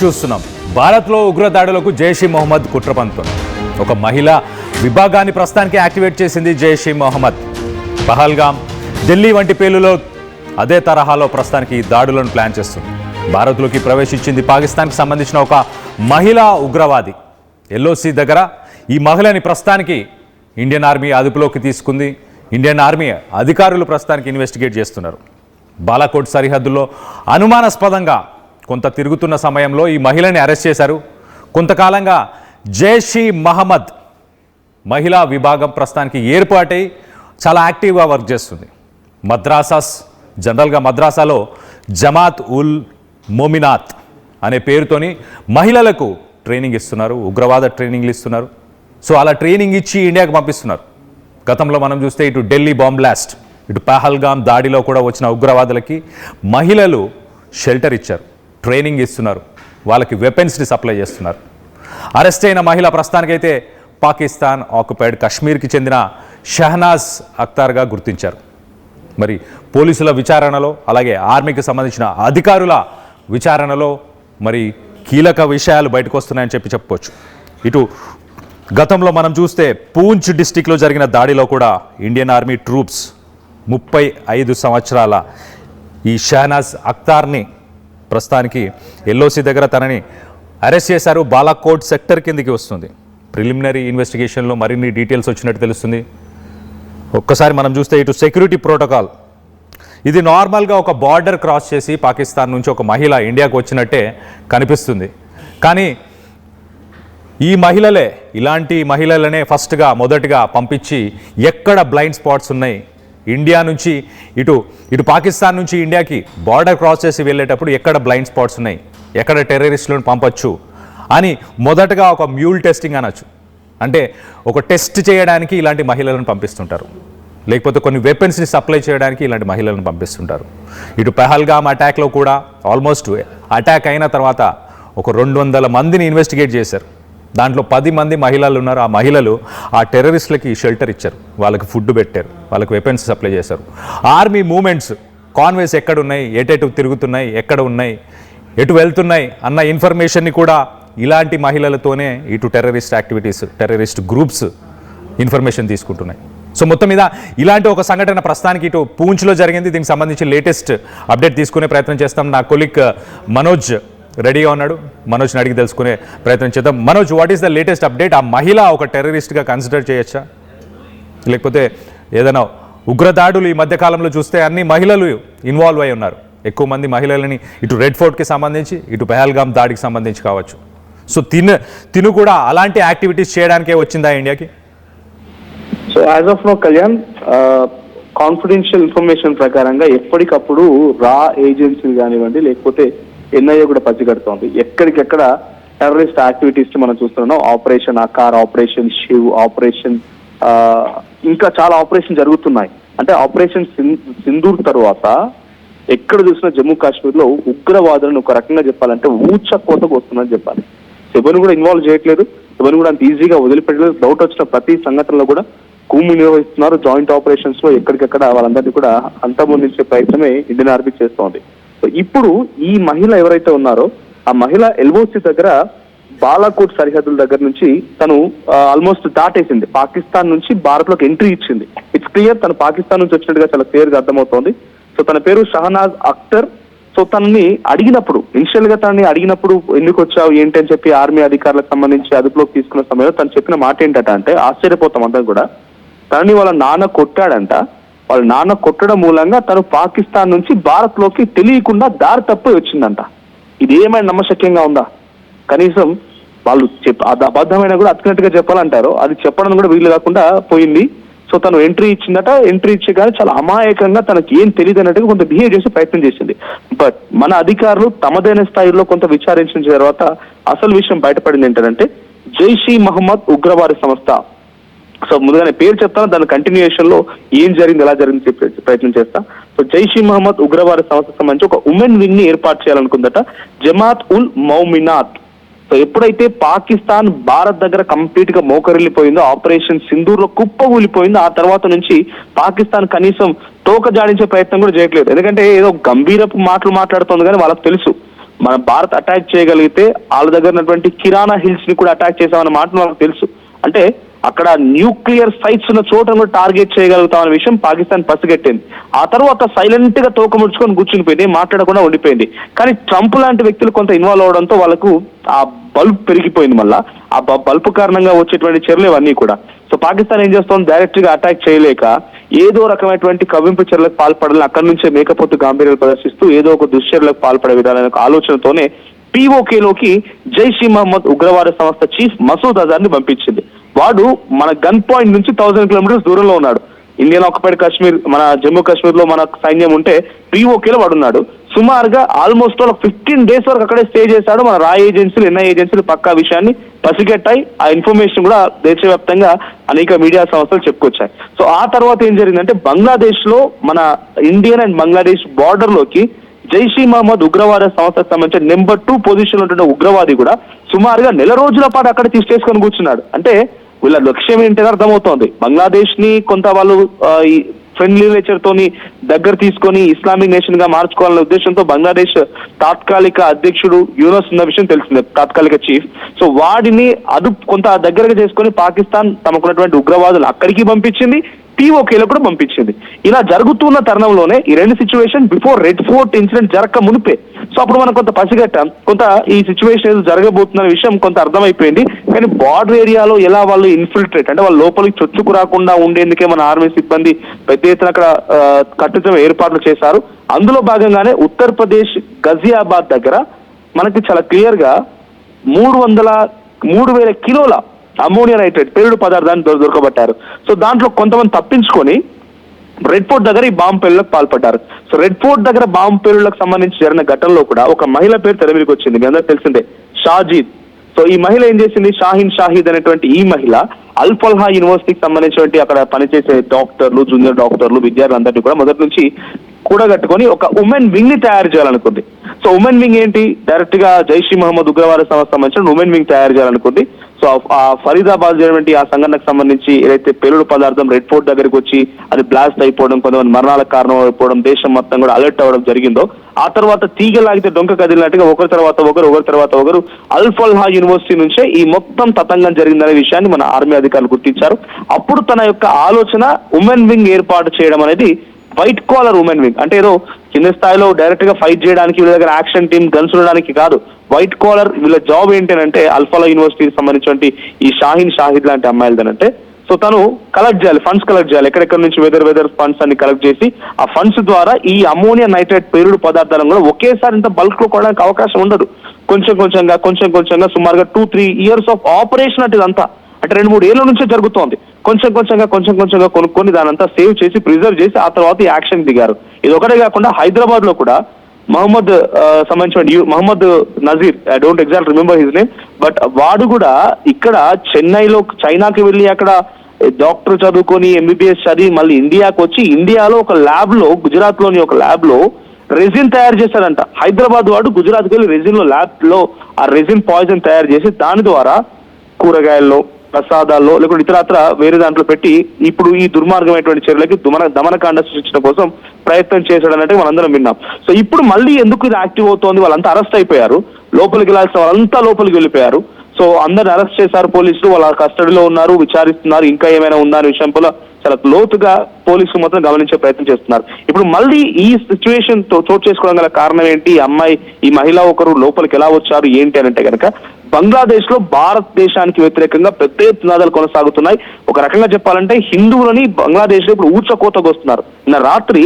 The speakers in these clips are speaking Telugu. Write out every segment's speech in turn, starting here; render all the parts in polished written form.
చూస్తున్నాం. భారత్లో ఉగ్రదాడులకు జైష్-ఇ మొహమ్మద్ కుట్ర పన్నుతోంది. ఒక మహిళా విభాగాన్ని ప్రస్తుతానికి యాక్టివేట్ చేసింది జైష్-ఇ మొహమ్మద్. పహల్గామ్, ఢిల్లీ వంటి పేలులో అదే తరహాలో ప్రస్తుతానికి దాడులను ప్లాన్ చేస్తుంది. భారత్లోకి ప్రవేశించింది పాకిస్తాన్కి సంబంధించిన ఒక మహిళా ఉగ్రవాది. ఎల్ఓసి దగ్గర ఈ మహిళని ప్రస్తుతానికి ఇండియన్ ఆర్మీ అదుపులోకి తీసుకుంది. ఇండియన్ ఆర్మీ అధికారులు ప్రస్తుతానికి ఇన్వెస్టిగేట్ చేస్తున్నారు. బాలాకోట్ సరిహద్దుల్లో అనుమానాస్పదంగా కొంత తిరుగుతున్న సమయంలో ఈ మహిళని అరెస్ట్ చేశారు. కొంతకాలంగా జైష్-ఇ మొహమ్మద్ మహిళా విభాగం ప్రస్తుతానికి ఏర్పాటై చాలా యాక్టివ్గా వర్క్ చేస్తుంది. మద్రాసాస్, జనరల్గా మద్రాసాలో జమాత్ ఉల్ మోమినాత్ అనే పేరుతోని మహిళలకు ట్రైనింగ్ ఇస్తున్నారు, ఉగ్రవాద ట్రైనింగ్లు ఇస్తున్నారు. సో అలా ట్రైనింగ్ ఇచ్చి ఇండియాకి పంపిస్తున్నారు. గతంలో మనం చూస్తే ఇటు ఢిల్లీ బాంబ్ బ్లాస్ట్, ఇటు పహల్గామ్ దాడిలో కూడా వచ్చిన ఉగ్రవాదులకి మహిళలు షెల్టర్ ఇచ్చారు, ట్రైనింగ్ ఇస్తున్నారు, వాళ్ళకి వెపన్స్ని సప్లై చేస్తున్నారు. అరెస్ట్ అయిన మహిళ ప్రస్తుతానికైతే పాకిస్తాన్ ఆక్యుపైడ్ కశ్మీర్కి చెందిన షహనాజ్ అఖ్తార్గా గుర్తించారు. మరి పోలీసుల విచారణలో, అలాగే ఆర్మీకి సంబంధించిన అధికారుల విచారణలో మరి కీలక విషయాలు బయటకు వస్తున్నాయని చెప్పుకోవచ్చు. ఇటు గతంలో మనం చూస్తే పూంచ్ డిస్టిక్లో జరిగిన దాడిలో కూడా ఇండియన్ ఆర్మీ ట్రూప్స్ 35 సంవత్సరాల ఈ షహనాజ్ అఖ్తార్ని ప్రస్తుతానికి ఎల్ఓసి దగ్గర తనని అరెస్ట్ చేశారు. బాలాకోట్ సెక్టర్ కిందికి వస్తుంది. ప్రిలిమినరీ ఇన్వెస్టిగేషన్లో మరిన్ని డీటెయిల్స్ వచ్చినట్టు తెలుస్తుంది. ఒక్కసారి మనం చూస్తే ఇటు సెక్యూరిటీ ప్రోటోకాల్, ఇది నార్మల్గా ఒక బార్డర్ క్రాస్ చేసి పాకిస్తాన్ నుంచి ఒక మహిళ ఇండియాకు వచ్చినట్టే కనిపిస్తుంది. కానీ ఈ మహిళలే, ఇలాంటి మహిళలనే మొదటగా పంపించి ఎక్కడ బ్లైండ్ స్పాట్స్ ఉన్నాయి, ఇండియా నుంచి ఇటు పాకిస్తాన్ నుంచి ఇండియాకి బార్డర్ క్రాస్ చేసి వెళ్ళేటప్పుడు ఎక్కడ బ్లైండ్ స్పాట్స్ ఉన్నాయి, ఎక్కడ టెర్రరిస్టులను పంపొచ్చు అని మొదటగా ఒక మ్యూల్ టెస్టింగ్ అనొచ్చు. అంటే ఒక టెస్ట్ చేయడానికి ఇలాంటి మహిళలను పంపిస్తుంటారు, లేకపోతే కొన్ని వెపన్స్ని సప్లై చేయడానికి ఇలాంటి మహిళలను పంపిస్తుంటారు. ఇటు పహల్గామ్ అటాక్లో కూడా ఆల్మోస్ట్ అటాక్ అయిన తర్వాత ఒక 200 మందిని ఇన్వెస్టిగేట్ చేశారు. దాంట్లో 10 మంది మహిళలు ఉన్నారు. ఆ మహిళలు ఆ టెర్రరిస్టులకి షెల్టర్ ఇచ్చారు, వాళ్ళకి ఫుడ్ పెట్టారు, వాళ్ళకి వెపన్స్ సప్లై చేశారు. ఆర్మీ మూమెంట్స్, కాన్వేస్ ఎక్కడ ఉన్నాయి, ఎటు తిరుగుతున్నాయి, ఎక్కడ ఉన్నాయి, ఎటు వెళ్తున్నాయి అన్న ఇన్ఫర్మేషన్ని కూడా ఇలాంటి మహిళలతోనే ఇటు terrorist activities, terrorist groups information తీసుకుంటున్నాయి. సో మొత్తం మీద ఇలాంటి ఒక సంఘటన ప్రస్తుతానికి ఇటు పూంచ్లో జరిగింది. దీనికి సంబంధించి లేటెస్ట్ అప్డేట్ తీసుకునే ప్రయత్నం చేస్తాం. నా కొలీగ్ మనోజ్ రెడీగా ఉన్నాడు. మనోజ్ని అడిగి తెలుసుకునే ప్రయత్నం చేద్దాం. Manoj, what is the latest update? ఆ మహిళ ఒక టెర్రరిస్ట్గా కన్సిడర్ చేయొచ్చా, లేకపోతే ఏదైనా ఉగ్రదాడులు ఈ మధ్యకాలంలో చూస్తే అన్ని మహిళలు ఇన్వాల్వ్ అయి ఉన్నారు. ఎక్కువ మంది మహిళలని ఇటు రెడ్ ఫోర్ట్కి సంబంధించి, ఇటు పహల్గామ్ దాడికి సంబంధించి కావచ్చు. సో తిను కూడా అలాంటి యాక్టివిటీస్ చేయడానికే వచ్చిందా ఇండియాకి? So as of now Kalyan, confidential information ప్రకారంగా ఎప్పటికప్పుడు రా ఏజెన్సీలు కానివ్వండి, లేకపోతే ఎన్ఐఏ కూడా పచ్చిగడుతోంది. ఎక్కడికెక్కడ టెర్రరిస్ట్ యాక్టివిటీస్ మనం చూస్తున్నాం. Operation Aakar, operation Shiv, operation ఇంకా చాలా ఆపరేషన్ జరుగుతున్నాయి. అంటే ఆపరేషన్ సింధూర్ తర్వాత ఎక్కడ చూసినా జమ్మూ కాశ్మీర్లో ఉగ్రవాదులను ఒక రకంగా చెప్పాలంటే ఊచ కోతకు వస్తుందని చెప్పాలి. ఎవరిని కూడా ఇన్వాల్వ్ చేయట్లేదు, ఎవరిని కూడా అంత ఈజీగా వదిలిపెట్టలేదు. డౌట్ వచ్చిన ప్రతి సంఘటనలో కూడా కూము నిర్వహిస్తున్నారు. జాయింట్ ఆపరేషన్స్ లో ఎక్కడికెక్కడ వాళ్ళందరినీ కూడా అంతమొందించే ప్రయత్నమే ఇండియన్ ఆర్మీ చేస్తోంది. సో ఇప్పుడు ఈ మహిళ ఎవరైతే ఉన్నారో ఆ మహిళ ఎల్ఓసి దగ్గర బాలాకోట్ సరిహద్దుల దగ్గర నుంచి తను ఆల్మోస్ట్ దాటేసింది. పాకిస్తాన్ నుంచి భారత్ లోకి ఎంట్రీ ఇచ్చింది. ఇట్స్ క్లియర్ తను పాకిస్తాన్ నుంచి వచ్చినట్టుగా చాలా క్లియర్ గా అర్థమవుతోంది. సో తన పేరు షహనాజ్ అఖ్తర్. సో తనని అడిగినప్పుడు, ఇనిషియల్ గా తనని అడిగినప్పుడు ఎందుకు వచ్చావు ఏంటి అని చెప్పి ఆర్మీ అధికారులకు సంబంధించి అదుపులోకి తీసుకున్న సమయంలో తను చెప్పిన మాట ఏంటంటే, అంటే ఆశ్చర్యపోతాం అందరం కూడా, తనని వాళ్ళ నాన్న కొట్టాడంట. వాళ్ళ నాన్న కొట్టడం మూలంగా తను పాకిస్తాన్ నుంచి భారత్ లోకి తెలియకుండా దారి తప్పి వచ్చిందంట. ఇది ఏమైనా నమ్మశక్యంగా ఉందా? కనీసం వాళ్ళు అబద్ధమైనా కూడా అతికినట్టుగా చెప్పాలంటారు, అది చెప్పడం కూడా వీలు కాకుండా పోయింది. సో తను ఎంట్రీ ఇచ్చిందట. ఎంట్రీ ఇచ్చగానే చాలా అమాయకంగా తనకి ఏం తెలియదు అన్నట్టుగా కొంత బిహేవ్ చేసి ప్రయత్నం చేసింది. బట్ మన అధికారులు తమదైన స్థాయిలో కొంత విచారించిన తర్వాత అసలు విషయం బయటపడింది ఏంటంటే, జైష్-ఇ మొహమ్మద్ ఉగ్రవాద సంస్థ. సో ముందుగానే పేరు చెప్తాను, దాని కంటిన్యూయేషన్ లో ఏం జరిగింది, ఎలా జరిగింది చెప్పే ప్రయత్నం చేస్తా. సో జైష్-ఇ మొహమ్మద్ ఉగ్రవాద సంస్థకు సంబంధించి ఒక ఉమెన్ వింగ్ ని ఏర్పాటు చేయాలనుకుందట జమాత్ ఉల్ మౌమినాత్. సో ఎప్పుడైతే పాకిస్తాన్ భారత్ దగ్గర కంప్లీట్ గా మోకరిల్లిపోయిందో, ఆపరేషన్ సింధూర్ లో కుప్పగూలిపోయిందో, ఆ తర్వాత నుంచి పాకిస్తాన్ కనీసం తోక జాడించే ప్రయత్నం కూడా చేయట్లేదు. ఎందుకంటే ఏదో గంభీరపు మాటలు మాట్లాడుతోంది కానీ వాళ్ళకి తెలుసు మన భారత్ అటాక్ చేయగలిగితే వాళ్ళ దగ్గర ఉన్నటువంటి కిరాణా హిల్స్ ని కూడా అటాక్ చేసామన్న మాట మనకు తెలుసు. అంటే అక్కడ న్యూక్లియర్ సైట్స్ ఉన్న చోటను టార్గెట్ చేయగలుగుతామన్న విషయం పాకిస్తాన్ పసిగట్టింది. ఆ తర్వాత సైలెంట్ గా తోక ముడుచుకొని కూర్చునిపోయింది, మాట్లాడకుండా ఉండిపోయింది. కానీ ట్రంప్ లాంటి వ్యక్తులు కొంత ఇన్వాల్వ్ అవడంతో వాళ్ళకు ఆ బల్బ్ పెరిగిపోయింది. మళ్ళా ఆ బల్బ్ కారణంగా వచ్చేటువంటి చర్యలు ఇవన్నీ కూడా. సో పాకిస్తాన్ ఏం చేస్తోంది, డైరెక్ట్ గా అటాక్ చేయలేక ఏదో రకమైనటువంటి కవ్వింపు చర్యలకు పాల్పడాలని అక్కడి నుంచే మేకపోతు గాంభీర్యాలు ప్రదర్శిస్తూ ఏదో ఒక దుశ్చర్యలకు పాల్పడే విధాన ఆలోచనతోనే పీఓకేలోకి జైష్ ఈ మహమ్మద్ ఉగ్రవాద సంస్థ చీఫ్ మసూద్ అజార్ ని పంపించింది. వాడు మన గన్ పాయింట్ నుంచి 1000 కిలోమీటర్స్ దూరంలో ఉన్నాడు. ఇండియన్ ఆక్యుపైడ్ కాశ్మీర్, మన జమ్మూ కాశ్మీర్ లో మన సైన్యం ఉంటే పీఓకేలో వాడున్నాడు. సుమారుగా ఆల్మోస్ట్ 15 days వరకు అక్కడే స్టే చేశాడు. మన రా ఏజెన్సీలు, ఎన్ఐ ఏజెన్సీలు పక్కా విషయాన్ని పసిగట్టాయి. ఆ ఇన్ఫర్మేషన్ కూడా దేశవ్యాప్తంగా అనేక మీడియా సంస్థలు చెప్పుకొచ్చాయి. సో ఆ తర్వాత ఏం జరిగిందంటే బంగ్లాదేశ్ లో మన ఇండియన్ అండ్ బంగ్లాదేశ్ బార్డర్ లోకి జైష్ ఈ మహమ్మద్ ఉగ్రవాద సంస్థకు సంబంధించిన నెంబర్ 2 పొజిషన్ లో ఉన్న ఉగ్రవాది కూడా సుమారుగా 1 రోజుల పాటు అక్కడ తీసుకొని కూర్చున్నాడు. అంటే వీళ్ళ లక్ష్యం ఏంటో అర్థమవుతోంది. బంగ్లాదేశ్ ని కొంత వాళ్ళు ఈ ఫ్రెండ్లీ నేచర్ తోని దగ్గర తీసుకొని ఇస్లామిక్ నేషన్ గా మార్చుకోవాలనే ఉద్దేశంతో బంగ్లాదేశ్ తాత్కాలిక అధ్యక్షుడు యూనస్ ఉన్న విషయం తెలిసిందే, తాత్కాలిక చీఫ్. సో వాడిని కొంత దగ్గరగా చేసుకొని పాకిస్తాన్ తమకున్నటువంటి ఉగ్రవాదులు అక్కడికి పంపించింది, పీఓకేలో కూడా పంపించింది. ఇలా జరుగుతున్న తరుణంలోనే ఈ రెండు situation before red fort incident జరగక మునిపే. సో అప్పుడు మనం కొంత పసిగట్టాం, కొంత ఈ సిచ్యువేషన్ ఏదో జరగబోతున్న విషయం కొంత అర్థమైపోయింది. కానీ బార్డర్ ఏరియాలో ఎలా వాళ్ళు ఇన్ఫిల్ట్రేట్ అంటే వాళ్ళ లోపలికి చొచ్చుకు రాకుండా ఉండేందుకే మన ఆర్మీ సిబ్బంది పెద్ద ఎత్తున అక్కడ కట్టుదిట్టమైన ఏర్పాట్లు చేశారు. అందులో భాగంగానే ఉత్తరప్రదేశ్ గజియాబాద్ దగ్గర మనకి చాలా క్లియర్ గా 3,000 కిలోల అమోనియా నైట్రేట్ పేలుడు పదార్థాన్ని దొరకబట్టారు. సో దాంట్లో కొంతమంది తప్పించుకొని రెడ్ ఫోర్ట్ దగ్గర ఈ బాంబు పేలుళ్లకు పాల్పడ్డారు. సో రెడ్ ఫోర్ట్ దగ్గర బాంబు పేలుళ్లకు సంబంధించి జరిగిన ఘటనలో కూడా ఒక మహిళ పేరు తెర మీదకి వచ్చింది, మీ అందరూ తెలిసిందే, షాజీద్. సో ఈ మహిళ ఏం చేసింది, షాహీద్ అనేటువంటి ఈ మహిళ అల్ఫల్హా యూనివర్సిటీకి సంబంధించినటువంటి అక్కడ పనిచేసే డాక్టర్లు, జూనియర్ డాక్టర్లు, విద్యార్థులందరినీ కూడా మొదటి నుంచి కూడగట్టుకొని ఒక ఉమెన్ వింగ్ ని తయారు చేయాలనుకుంది. సో ఉమెన్ వింగ్ ఏంటి, డైరెక్ట్ గా జైష్ ఈ మహమ్మద్ ఉగ్రవాద సంస్థ సంబంధించిన ఉమెన్ వింగ్ తయారు చేయాలనుకుంది. సో ఆ ఫరీదాబాద్ జరిగినటువంటి ఆ సంఘటనకు సంబంధించి ఏదైతే పేలుడు పదార్థం రెడ్ ఫోర్ట్ దగ్గరికి వచ్చి అది బ్లాస్ట్ అయిపోవడం, కొంతమంది మరణాలకు కారణం అయిపోవడం, దేశం మొత్తం కూడా అలర్ట్ అవ్వడం జరిగిందో, ఆ తర్వాత తీగలాగితే డొంక కదిలినట్టుగా ఒకరి తర్వాత ఒకరు అల్ఫల్హా యూనివర్సిటీ నుంచే ఈ మొత్తం తతంగం జరిగిందనే విషయాన్ని మన ఆర్మీ అధికారులు గుర్తించారు. అప్పుడు తన యొక్క ఆలోచన ఉమెన్ వింగ్ ఏర్పాటు చేయడం అనేది వైట్ కాలర్ ఉమెన్ వింగ్. అంటే ఏదో కింద స్థాయిలో డైరెక్ట్ గా ఫైట్ చేయడానికి వీళ్ళ దగ్గర యాక్షన్ టీమ్ గన్స్ ఉండడానికి కాదు, వైట్ కాలర్ వీళ్ళ జాబ్ ఏంటంటే అల్ఫల్హా యూనివర్సిటీకి సంబంధించినటువంటి ఈ షాహిద్ లాంటి అమ్మాయిలదంటే సో తను కలెక్ట్ చేయాలి, ఫండ్స్ కలెక్ట్ చేయాలి, ఎక్కడెక్కడ నుంచి వెదర్ ఫండ్స్ అన్ని కలెక్ట్ చేసి ఆ ఫండ్స్ ద్వారా ఈ అమోనియా నైట్రేట్ పేలుడు పదార్థాలను కూడా ఒకేసారి ఇంత బల్క్ లో కొనడానికి అవకాశం ఉండదు. కొంచెం కొంచెంగా సుమారుగా 2-3 years ఆఫ్ ఆపరేషన్ అంటే ఇదంతా అంటే 2-3 ఏళ్ల నుంచే జరుగుతోంది. కొంచెం కొంచెంగా కొనుక్కొని దానంతా సేవ్ చేసి ప్రిజర్వ్ చేసి ఆ తర్వాత ఈ యాక్షన్ దిగారు. ఇది ఒకటే కాకుండా హైదరాబాద్ లో కూడా Mohammed Nazir, I don't exact remember his name, but వాడు కూడా ఇక్కడ చెన్నైలో చైనాకి వెళ్ళి అక్కడ డాక్టర్ చదువుకొని ఎంబీబీఎస్ చదివి మళ్ళీ ఇండియాకి వచ్చి ఇండియాలో ఒక ల్యాబ్ లో, గుజరాత్ లోని ఒక ల్యాబ్ లో రెజిన్ తయారు చేశాడంట. హైదరాబాద్ వాడు గుజరాత్కి వెళ్ళి రెజిన్ లో ల్యాబ్ లో ఆ రెజిన్ పాయిజన్ తయారు చేసి దాని ద్వారా కూరగాయల్లో, ప్రసాదాల్లో లేకుంటే ఇతరత్ర వేరే దాంట్లో పెట్టి ఇప్పుడు ఈ దుర్మార్గమైనటువంటి చర్యలకి దమనకాండ సృష్టించడం కోసం ప్రయత్నం చేశాడన్నట్టు మనందరం విన్నాం. సో ఇప్పుడు మళ్ళీ ఎందుకు ఇది యాక్టివ్ అవుతోంది, వాళ్ళంతా అరెస్ట్ అయిపోయారు, లోపలికి వెళ్ళాల్సిన వాళ్ళంతా లోపలికి వెళ్ళిపోయారు. సో అందరిని అరెస్ట్ చేశారు పోలీసులు, వాళ్ళ కస్టడీలో ఉన్నారు, విచారిస్తున్నారు, ఇంకా ఏమైనా ఉందా అనే విషయంలో చాలా లోతుగా పోలీసులు మొత్తం గమనించే ప్రయత్నం చేస్తున్నారు. ఇప్పుడు మళ్ళీ ఈ సిచ్యువేషన్ చోటు చేసుకోవడం గల కారణం ఏంటి, ఈ మహిళ ఒకరు లోపలికి ఎలా వచ్చారు ఏంటి అని అంటే కనుక బంగ్లాదేశ్ లో భారతదేశానికి వ్యతిరేకంగా పెద్ద ఎత్తునాదాలు కొనసాగుతున్నాయి. ఒక రకంగా చెప్పాలంటే హిందువులని బంగ్లాదేశ్ లో ఇప్పుడు ఊచకోతకు వస్తున్నారు. నిన్న రాత్రి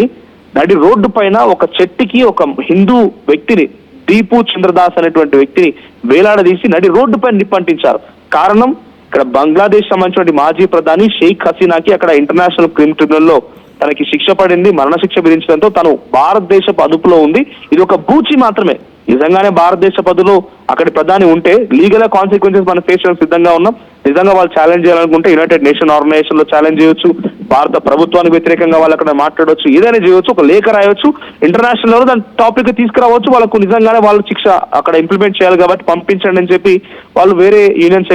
నడి రోడ్డు పైన ఒక చెట్టుకి ఒక హిందూ వ్యక్తిని, దీపు చంద్రదాస్ అనేటువంటి వ్యక్తిని వేలాడదీసి నడి రోడ్డు పైన నిప్పంటించారు. కారణం ఇక్కడ బంగ్లాదేశ్ సంబంధించిన మాజీ ప్రధాని షేక్ హసీనాకి అక్కడ ఇంటర్నేషనల్ క్రిమినల్ ట్రిబ్యునల్ లో తనకి శిక్ష పడింది, మరణశిక్ష విధించడంతో తను భారతదేశపు అదుపులో ఉంది. ఇది ఒక బూచి మాత్రమే. నిజంగానే భారతదేశ పదులో అక్కడి ప్రధాని ఉంటే లీగల్ కాన్సిక్వెన్సెస్ మనం ఫేస్ చేయడానికి సిద్ధంగా ఉన్నాం. నిజంగా వాళ్ళు ఛాలెంజ్ చేయాలనుకుంటే యునైటెడ్ నేషన్ ఆర్గనైజేషన్ లో ఛాలెంజ్ చేయొచ్చు, భారత ప్రభుత్వానికి వ్యతిరేకంగా వాళ్ళు అక్కడ మాట్లాడవచ్చు, ఏదైనా చేయొచ్చు, ఒక లేఖ రాయొచ్చు, ఇంటర్నేషనల్ లెవెల్ దాని టాపిక్ తీసుకురావచ్చు. వాళ్ళకు నిజంగానే వాళ్ళు శిక్ష అక్కడ ఇంప్లిమెంట్ చేయాలి కాబట్టి పంపించండి అని చెప్పి వాళ్ళు వేరే యుఎన్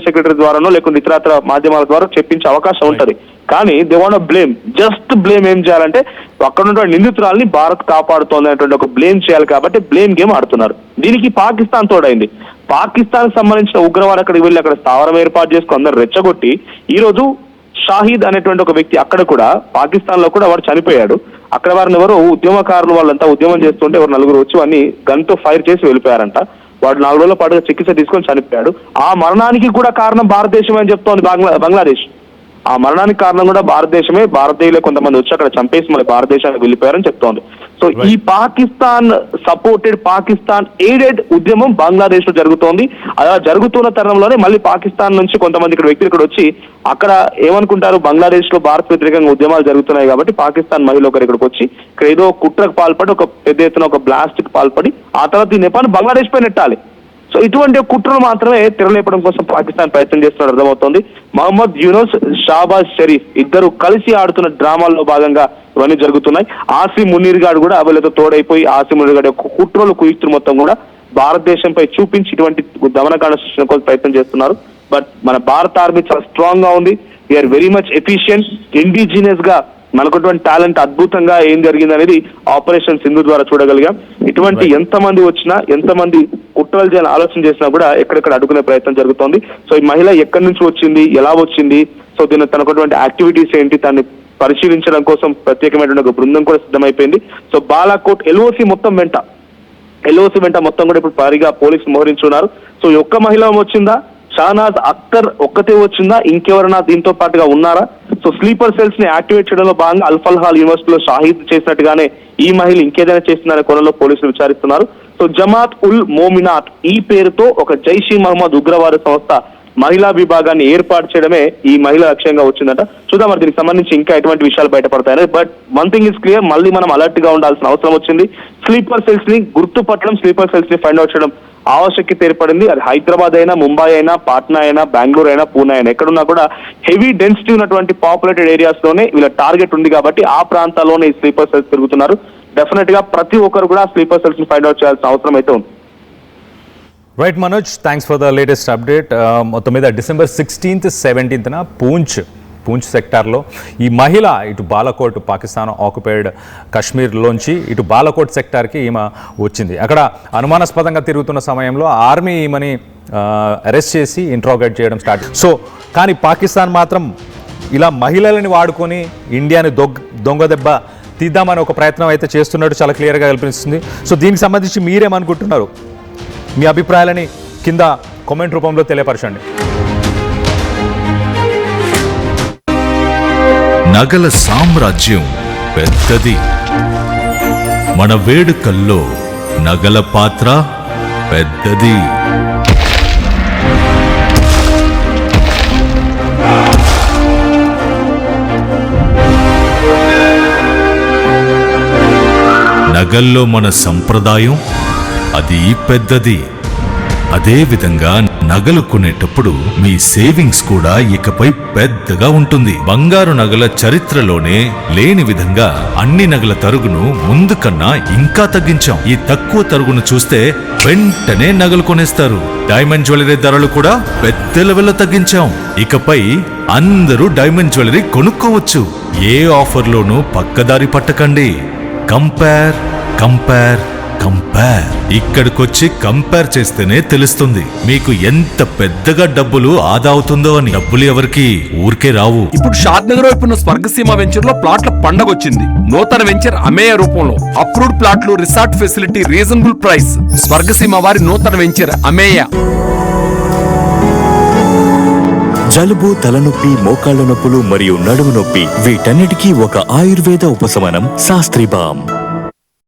సెక్రటరీ ద్వారానో లేకుంటే ఇతరత్ర మాధ్యమాల ద్వారా చెప్పించే అవకాశం ఉంటది. కానీ they want blame, just blame ఏం చేయాలంటే అక్కడ ఉన్న నిందితురాల్ని భారత్ కాపాడుతోంది అనేటువంటి ఒక బ్లేమ్ చేయాలి కాబట్టి బ్లేమ్ గేమ్ ఆడుతున్నారు. దీనికి పాకిస్తాన్ తోడైంది. పాకిస్తాన్ సంబంధించిన ఉగ్రవాడు అక్కడికి వెళ్ళి అక్కడ స్థావరం ఏర్పాటు చేసుకుని అందరు రెచ్చగొట్టి ఈ రోజు షాహిద్ అనేటువంటి ఒక వ్యక్తి అక్కడ కూడా పాకిస్తాన్ లో కూడా వాడు చనిపోయాడు. అక్కడ వారిని ఎవరో ఉద్యమకారులు వాళ్ళంతా ఉద్యమం చేస్తుంటే ఎవరు నలుగురు వచ్చి వాడిని గన్ తో ఫైర్ చేసి వెళ్ళిపోయారంట. వాడు 4 రోజుల పాటుగా చికిత్స తీసుకొని చనిపోయాడు. ఆ మరణానికి కూడా కారణం భారతదేశం అని చెప్తోంది బంగ్లాదేశ్. ఆ మరణానికి కారణం కూడా భారతదేశమే. భారతీయులే కొంతమంది వచ్చి అక్కడ చంపేసి మన భారతదేశానికి వెళ్ళిపోయారని చెప్తోంది. సో ఈ పాకిస్తాన్ సపోర్టెడ్, పాకిస్తాన్ ఎయిడెడ్ ఉద్యమం బంగ్లాదేశ్ లో జరుగుతోంది. అలా జరుగుతున్న తరుణంలోనే మళ్ళీ పాకిస్తాన్ నుంచి కొంతమంది ఇక్కడ వ్యక్తులు ఇక్కడ వచ్చి అక్కడ ఏమనుకుంటారు, బంగ్లాదేశ్ లో భారత్ వ్యతిరేకంగా ఉద్యమాలు జరుగుతున్నాయి కాబట్టి పాకిస్తాన్ మహిళ ఒకరు ఇక్కడికి వచ్చి ఇక్కడ ఏదో కుట్రకు పాల్పడి ఒక పెద్ద ఎత్తున ఒక బ్లాస్ట్ కి పాల్పడి ఆ తర్వాత ఈ నేపాన్ని బంగ్లాదేశ్ పై నెట్టాలి. సో ఇటువంటి కుట్రలు మాత్రమే తెరలేపడం కోసం పాకిస్తాన్ ప్రయత్నం చేస్తున్నట్టు అర్థమవుతోంది. మహమ్మద్ యూనుస్, షాబాజ్ షరీఫ్ ఇద్దరు కలిసి ఆడుతున్న డ్రామాల్లో భాగంగా ఇవన్నీ జరుగుతున్నాయి. ఆసిమ్ మునీర్ గారు కూడా వీళ్ళతో తోడైపోయి ఆసిమ్ మునీర్ గారి యొక్క కుట్రలు కుయుక్తులు మొత్తం కూడా భారతదేశంపై చూపించి ఇటువంటి దమనకాండ సృష్టించడం కోసం ప్రయత్నం చేస్తున్నారు. బట్ మన భారత ఆర్మీ చాలా స్ట్రాంగ్ గా ఉంది. We're very much efficient. Indigenous గా మనకున్నటువంటి టాలెంట్ అద్భుతంగా ఏం జరిగింది అనేది ఆపరేషన్ సింధు ద్వారా చూడగలిగాం. ఇటువంటి ఎంతమంది వచ్చినా, ఎంతమంది కుట్రలు చేయాలని ఆలోచన చేసినా కూడా ఎక్కడెక్కడ అడ్డుకునే ప్రయత్నం జరుగుతోంది. సో ఈ మహిళ ఎక్కడి నుంచి వచ్చింది, ఎలా వచ్చింది, సో దీని తనకున్నటువంటి యాక్టివిటీస్ ఏంటి, దాన్ని పరిశీలించడం కోసం ప్రత్యేకమైనటువంటి ఒక బృందం కూడా సిద్ధమైపోయింది. సో బాలాకోట్ ఎల్ఓసి వెంట మొత్తం కూడా ఇప్పుడు భారీగా పోలీసులు మోహరించున్నారు. సో ఈ ఒక్క మహిళ వచ్చిందా, షానాజ్ అఖ్తర్ ఒక్కతే వచ్చిందా, ఇంకెవరైనా దీంతో పాటుగా ఉన్నారా? సో స్లీపర్ సెల్స్ ని యాక్టివేట్ చేయడంలో భాగంగా అల్ఫల్హాల్ యూనివర్సిటీలో షాహిద్ చేసినట్టుగానే ఈ మహిళ ఇంకేదైనా చేస్తుందనే కోణంలో పోలీసులు విచారిస్తున్నారు. సో జమాత్ ఉల్ మోమినాత్ ఈ పేరుతో ఒక జైష్ ఈ మహమ్మద్ ఉగ్రవాద సంస్థ మహిళా విభాగాన్ని ఏర్పాటు చేయడమే ఈ మహిళ లక్ష్యంగా వచ్చిందట. చూద్దాం మరి దీనికి సంబంధించి ఇంకా ఎటువంటి విషయాలు బయటపడతాయని. But one thing is clear, మళ్ళీ మనం అలర్ట్ గా ఉండాల్సిన అవసరం వచ్చింది. స్లీపర్ సెల్స్ ని గుర్తుపట్టడం, స్లీపర్ సెల్స్ ని ఫైండ్ అవుట్ చేయడం ఆవశ్యకత ఏర్పడింది. అది హైదరాబాద్ అయినా, ముంబై అయినా, పాట్నా అయినా, బెంగళూరు అయినా, పూణే అయినా, ఎక్కడున్నా కూడా హెవీ డెన్సిటీ ఉన్నటువంటి పాపులేటెడ్ ఏరియాస్ లోనే వీళ్ళ టార్గెట్ ఉంది కాబట్టి ఆ ప్రాంతాల్లోనే ఈ స్లీపర్ సెల్స్ తిరుగుతున్నారు. డెఫినెట్ గా ప్రతి ఒక్కరు కూడా స్లీపర్ సెల్స్ ని ఫైండ్ అవుట్ చేయాల్సిన అవసరం అయితే ఉంది. Right Manoj, thanks for the latest update. మొత్తం మీద December 16th, 17th పూంచ్ సెక్టార్లో ఈ మహిళ ఇటు బాలకోట్, పాకిస్తాన్ ఆక్యుపైడ్ కాశ్మీర్లోంచి ఇటు బాలకోట్ సెక్టార్కి ఈమె వచ్చింది. అక్కడ అనుమానాస్పదంగా తిరుగుతున్న సమయంలో ఆర్మీ ఈమెని అరెస్ట్ చేసి ఇంట్రాగేట్ చేయడం స్టార్ట్. సో కానీ పాకిస్తాన్ మాత్రం ఇలా మహిళలని వాడుకొని ఇండియాని దొంగ దెబ్బ తీద్దామని ఒక ప్రయత్నం అయితే చేస్తున్నట్టు చాలా క్లియర్గా కనిపిస్తుంది. సో దీనికి సంబంధించి మీరేమనుకుంటున్నారు? మీ అభిప్రాయాలని కింద కామెంట్ రూపంలో తెలియపరచండి. నగల సామ్రాజ్యం పెద్దది. మన వేడుకల్లో నగల పాత్ర పెద్దది. నగల్లో మన సంప్రదాయం అది పెద్దది. అదే విధంగా నగలు కొనేటప్పుడు మీ సేవింగ్స్ కూడా ఇకపై పెద్దగా ఉంటుంది. బంగారు నగల చరిత్రలోనే లేని విధంగా అన్ని నగల తరుగును ముందు కన్నా ఇంకా తగ్గించాం. ఈ తక్కువ తరుగును చూస్తే వెంటనే నగలు కొనేస్తారు. డైమండ్ జ్యువెలరీ ధరలు కూడా పెద్ద లెవెల్లో తగ్గించాం. ఇకపై అందరూ డైమండ్ జ్యువెలరీ కొనుక్కోవచ్చు. ఏ ఆఫర్లోనూ పక్కదారి పట్టకండి. Compare compare compare. ఇక్కడికొచ్చి కంపేర్ చేస్తేనే తెలుస్తుంది మీకు ఎంత పెద్దగా డబ్బులు ఆదా అవుతుందో అని. డబ్బులు ఎవరికి ఊరికే రావు. ఇప్పుడు షాద్ నగర్ వైపు ఉన్న స్వర్గసీమ వెంచర్ లో ప్లాట్ల పండగ వచ్చింది. నూతన వెంచర్ అమేయ రూపంలో అప్రూవ్డ్ ప్లాట్లు, resort facility, reasonable price. Swargaseema వారి నూతన వెంచర్ అమేయ. జలుబు, తలనొప్పి, మోకాళ్ల నొప్పులు మరియు నడుము నొప్పి వీటన్నిటికీ ఒక ఆయుర్వేద ఉపశమనం శాస్త్రీ బామ్.